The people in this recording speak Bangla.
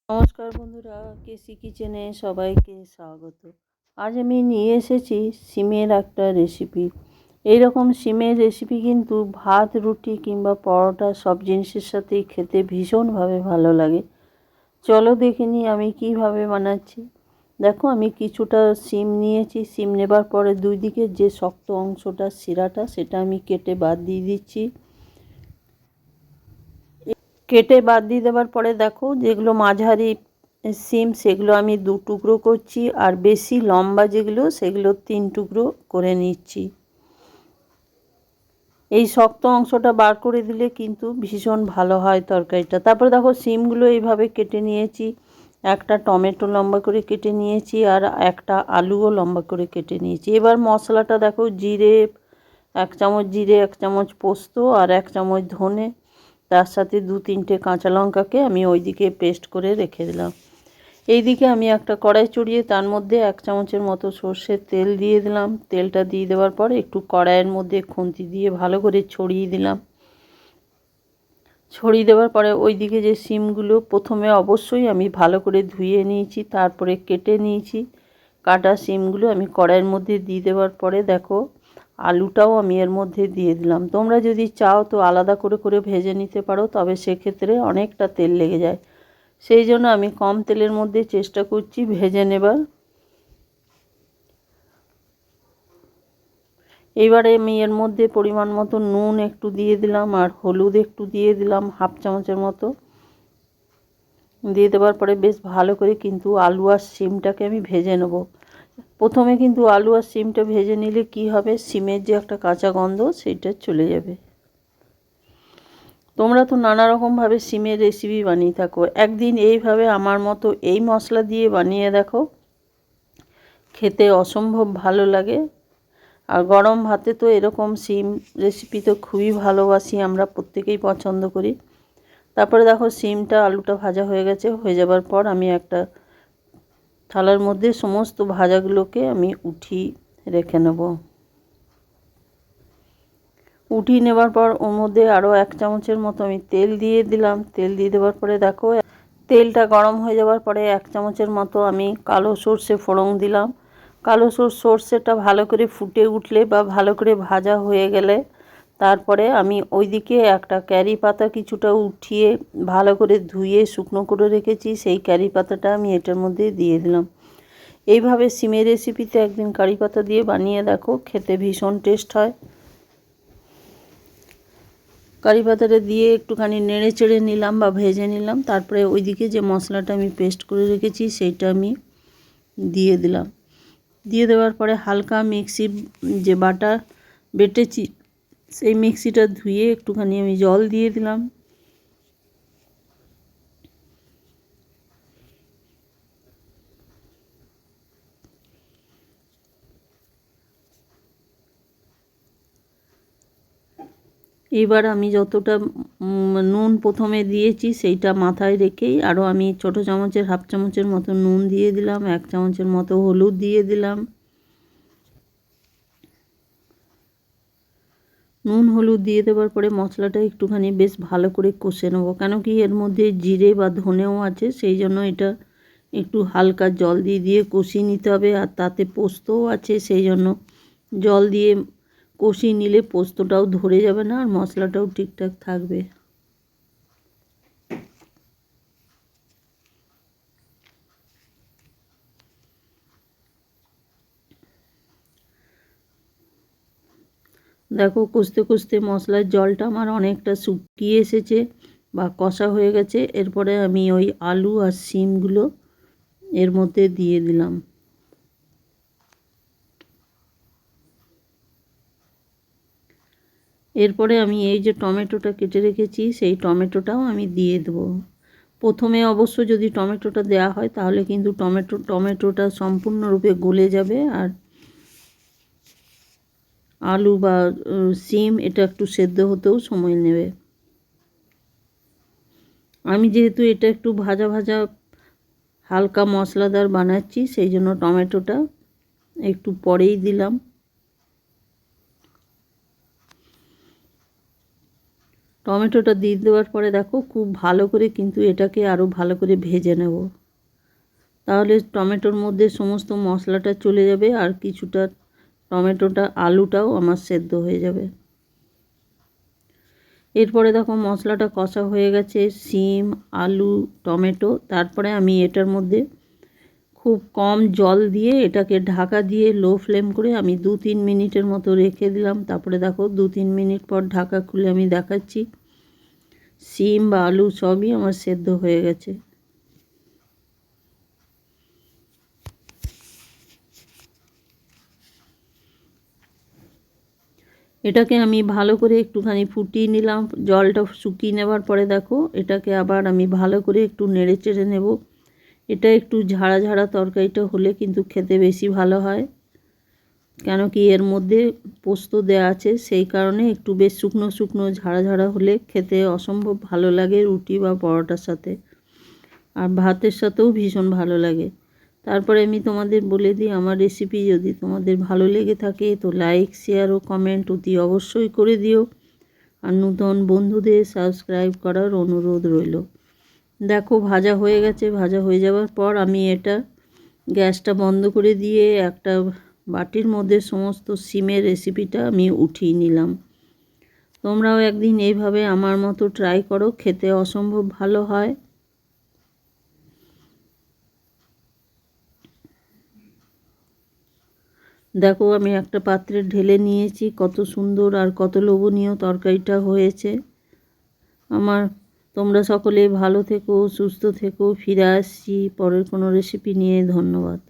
নমস্কার বন্ধুরা, কেসি কিচেনে সবাইকে স্বাগত। আজ আমি নিয়ে এসেছি সিমের একটা রেসিপি। এইরকম সিমের রেসিপি কিন্তু ভাত, রুটি কিংবা পরোটা সব জিনিসের সাথেই খেতে ভীষণভাবে ভালো লাগে। চলো দেখে নিই আমি কিভাবে বানাচ্ছি। দেখো, আমি কিছুটা সিম নিয়েছি। সিম নেবার পরে দুই দিকের যে শক্ত অংশটা, শিরাটা, সেটা আমি কেটে বাদ দিয়ে দিচ্ছি। কেটে বাদ দিয়ে দেওয়ার পরে দেখো, যেগুলো মাঝারি সিম সেগুলো আমি 2 টুকরো করছি, আর বেশি লম্বা যেগুলো সেগুলো 3 টুকরো করে নিচ্ছি। এই শক্ত অংশটা বার করে দিলে কিন্তু ভীষণ ভালো হয় তরকারিটা। তারপরে দেখো, সিমগুলো এইভাবে কেটে নিয়েছি। একটা টমেটো লম্বা করে কেটে নিয়েছি, আর একটা আলুও লম্বা করে কেটে নিয়েছি। এবার মশলাটা দেখো, জিরে 1 চামচ, জিরে 1 চামচ, পোস্ত আর 1 চামচ ধনে, তার সাথে 2-3টে কাঁচা লঙ্কাকে আমি ওইদিকে পেস্ট করে রেখে দিলাম। এইদিকে আমি একটা কড়াই চড়িয়ে তার মধ্যে 1 চামচের মতো সর্ষের তেল দিয়ে দিলাম। তেলটা দিয়ে দেওয়ার পর একটু কড়াইয়ের মধ্যে খুন্তি দিয়ে ভালো করে ছড়িয়ে দিলাম। ছড়িয়ে দেওয়ার পরে ওইদিকে যে সিমগুলো প্রথমে অবশ্যই আমি ভালো করে ধুয়ে নিয়েছি, তারপরে কেটে নিয়েছি। কাটা সিমগুলো আমি কড়াইয়ের মধ্যে দিয়ে দেওয়ার পরে দেখো, আলুটাও আমি এর মধ্যে দিয়ে দিলাম। তোমরা যদি চাও তো আলাদা করে করে ভেজে নিতে পারো, তবে সেক্ষেত্রে অনেকটা তেল লেগে যায়। সেই জন্য আমি কম তেলের মধ্যে চেষ্টা করছি ভেজে নেবার। এবারে আমি এর মধ্যে পরিমাণ মতো নুন একটু দিয়ে দিলাম, আর হলুদ একটু দিয়ে দিলাম 1/2 চামচের মতো। দিয়ে দেওয়ার পরে বেশ ভালো করে কিন্তু আলু আর সিমটাকে আমি ভেজে নেব। প্রথমে কিন্তু আলু আর সিমটা ভেজে নিলে কি হবে, সিমের যে একটা কাঁচা গন্ধ সেটা চলে যাবে। তোমরা তো নানা রকমভাবে সিমের রেসিপি বানিয়ে থাকো, একদিন এইভাবে আমার মতো এই মশলা দিয়ে বানিয়ে দেখো, খেতে অসম্ভব ভালো লাগে। আর গরম ভাতে তো এরকম সিম রেসিপি তো খুবই ভালোবাসি, আমরা প্রত্যেকেই পছন্দ করি। তারপরে দেখো, সিমটা আলুটা ভাজা হয়ে গেছে। হয়ে যাবার পর আমি একটা থালার মধ্যে সমস্ত ভাজাগুলোকে আমি উঠিয়ে রেখে নেব। উঠিয়ে নেবার পর ওর মধ্যে আরও 1 চামচের মতো আমি তেল দিয়ে দিলাম। তেল দিয়ে দেওয়ার পরে দেখো, তেলটা গরম হয়ে যাওয়ার পরে 1 চামচের মতো আমি কালো সর্ষে ফোড়ন দিলাম। কালো সর্ষেটা ভালো করে ফুটে উঠলে বা ভালো করে ভাজা হয়ে গেলে, তারপরে আমি ওইদিকে একটা ক্যারি পাতা কিছুটা উঠিয়ে ভালো করে ধুয়ে শুকনো করে রেখেছি, সেই ক্যারি পাতাটা আমি এটার মধ্যে দিয়ে দিলাম। এইভাবে সিমের রেসিপিতে একদিন কারি পাতা দিয়ে বানিয়ে দেখো, খেতে ভীষণ টেস্ট হয়। কারি পাতাটা দিয়ে একটুখানি নেড়ে চেড়ে নিলাম বা ভেজে নিলাম। তারপরে ওইদিকে যে মশলাটা আমি পেস্ট করে রেখেছি সেইটা আমি দিয়ে দিলাম। দিয়ে দেওয়ার পরে হালকা মিক্সির যে বাটা বেটেছি সেই মিক্সিটা ধুয়ে একটুখানি আমি জল দিয়ে দিলাম। এবার আমি যতটা নুন প্রথমে দিয়েছি সেইটা মাথায় রেখেই আরও আমি ছোটো চামচের 1/2 চামচের মতো নুন দিয়ে দিলাম, 1 চামচের মতো হলুদ দিয়ে দিলাম। নুন হলুদ দিয়ে দেওয়ার পরে মশলাটা একটুখানি বেশ ভালো করে কষে নেবো, কেন কি এর মধ্যে জিরে বা ধনেও আছে, সেই জন্য এটা একটু হালকা জল দিয়ে দিয়ে কষিয়ে নিতে হবে। আর তাতে পোস্তও আছে, সেই জন্য জল দিয়ে কষিয়ে নিলে পোস্তটাও ধরে যাবে না, আর মশলাটাও ঠিকঠাক থাকবে। দেখো, কষতে কষতে মশলার জলটা আমার অনেকটা শুকিয়ে এসেছে বা কষা হয়ে গেছে। এরপরে আমি ওই আলু আর সিমগুলো এর মধ্যে দিয়ে দিলাম। এরপরে আমি এই যে টমেটোটা কেটে রেখেছি সেই টমেটোটাও আমি দিয়ে দেবো। প্রথমে অবশ্য যদি টমেটোটা দেওয়া হয় তাহলে কিন্তু টমেটোটা সম্পূর্ণরূপে গলে যাবে, আর আলু বা সিম এটা একটু সেদ্ধ হতেও সময় নেবে। আমি যেহেতু এটা একটু ভাজা ভাজা হালকা মশলাদার বানাচ্ছি, সেই জন্য টমেটোটা একটু পরেই দিলাম। টমেটোটা দিয়ে দেওয়ার পরে দেখো খুব ভালো করে কিন্তু এটাকে আরও ভালো করে ভেজে নেব, তাহলে টমেটোর মধ্যে সমস্ত মশলাটা চলে যাবে আর কিছুটা আলুটাও আমার সেদ্ধ হয়ে যাবে। এরপরে দেখো মশলাটা কষা হয়ে গেছে, শিম, আলু, টমেটো। তারপরে আমি এটার মধ্যে খুব কম জল দিয়ে এটাকে ঢাকা দিয়ে লো ফ্লেম করে আমি 2-3 মিনিটের মতো রেখে দিলাম। তারপরে দেখো 2-3 মিনিট পর ঢাকা খুলে আমি দেখাচ্ছি শিম বা আলু সবই আমার সেদ্ধ হয়ে গেছে। এটাকে আমি ভালো করে একটুখানি ফুটিয়ে নিলাম। জলটা শুকিয়ে নেওয়ার পরে দেখো এটাকে আবার আমি ভালো করে একটু নেড়ে চেড়ে নেব। এটা একটু ঝাড়া ঝাড়া তরকারিটা হলে কিন্তু খেতে বেশি ভালো হয়, কেন কি এর মধ্যে পোস্ত দেওয়া আছে, সেই কারণে একটু বেশ শুকনো শুকনো ঝাড়া ঝাড়া হলে খেতে অসম্ভব ভালো লাগে রুটি বা পরোটার সাথে, আর ভাতের সাথেও ভীষণ ভালো লাগে। তারপরে আমি তোমাদের বলে দিই, আমার রেসিপি যদি তোমাদের ভালো লেগে থাকে তো লাইক, শেয়ার ও কমেন্ট অতি অবশ্যই করে দিও, আর নতুন বন্ধুদের সাবস্ক্রাইব করার অনুরোধ রইল। দেখো ভাজা হয়ে গেছে। ভাজা হয়ে যাওয়ার পর আমি এটা গ্যাসটা বন্ধ করে দিয়ে একটা বাটির মধ্যে সমস্ত শিমের রেসিপিটা আমি উঠিয়ে নিলাম। তোমরাও একদিন এইভাবে আমার মতো ট্রাই করো, খেতে অসম্ভব ভালো হয়। দেখো আমি একটা পাত্রে ঢেলে নিয়েছি, কত সুন্দর আর কত লোভনীয় তরকারিটা হয়েছে আমার। তোমরা সকলে ভালো থেকো, সুস্থ থেকো। ফিরে আসছি পরের কোনো রেসিপি নিয়ে। ধন্যবাদ।